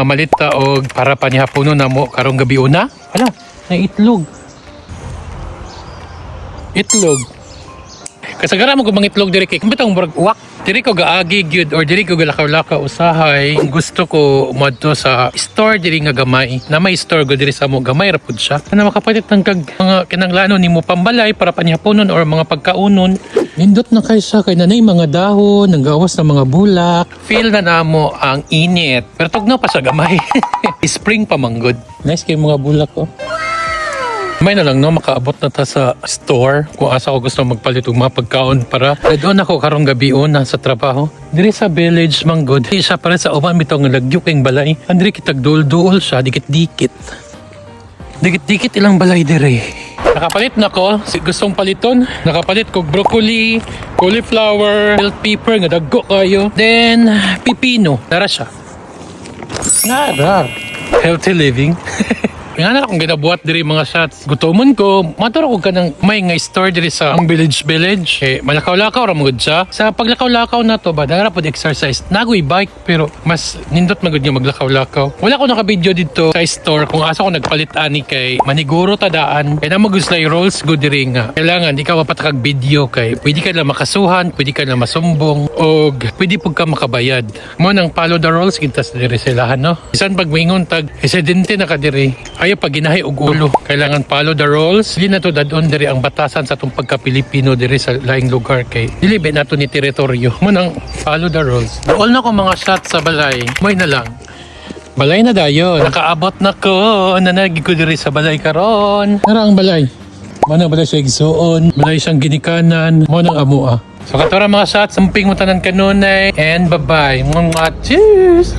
Mamalita og para pa ni hapuno na mo karong gabi una. Hala, na itlog. Itlog. Kasagaran mo kung itlog diri kay kumbitang murag uwak. Diri ko gaagi gyud or diri ko galakaw-lakaw usahay. Gusto ko madto sa store diri nga gamay. Na may store go diri sa mo gamay ra pud siya. Na makapalit ng kag mga kinahanglanon nimo pambalay para panyaponon or mga pagkaunon. Nindot na kay siya kay nanay mga dahon, nanggawas ng mga bulak. Feel na namo ang init. Pero tugnaw pa sa gamay. Spring pa manggod. Nice kay mga bulak ko. May na lang no, makaabot na ta sa store kung asa ko gusto magpalit og mga pagkaon para doon ako karong gabi una sa trabaho. Diri sa village manggod, di siya para sa uban bitong lagyo kayong balay. Andri kitag duol-duol siya, dikit-dikit. Dikit-dikit ilang balay diri. Nakapalit na ko, gustong paliton. Nakapalit ko broccoli, cauliflower, bell pepper nga dagko kayo. Then pipino, dara siya. Nara. Healthy living. Nga na akong ginabuhat diri mga shots. Gutomon ko, maturo ko ka ng may nga store diri sa ang village. Malakaw-lakaw ramugod siya. Sa paglakaw-lakaw na to ba, dara po exercise. Nagoy bike pero mas nindot magud nga maglakaw-lakaw. Wala ko naka-video dito sa store kung asa ko nagpalit ani kay maniguro tadaan. Kaya na maguslay rolls good diri nga. Kailangan ikaw mapatakag video kay pwede ka lang makasuhan, pwede ka lang masumbong og pwede pug ka makabayad. Mo nang follow the rules kintas diri silahan no. Bisan pag moingon tag residente na ka diri. Ayaw pag ginahay og ulo. Kailangan follow the rules. Dili na to dadon diri ang batasan sa itong pagka-Pilipino diri sa laing lugar kay dili ba nato ni teritoryo. Mo nang follow the rules. All na ko mga shots sa balay. May na lang. Balay na dayon. Nakaabot na ko. Nanagi ko diri sa balay karon. Nara ang balay. Mana balay siya igsuon. Balay siyang ginikanan. Mo nang amua. So katora mga shots. Samping mo tanan kanunay. And bye-bye. Mga cheers!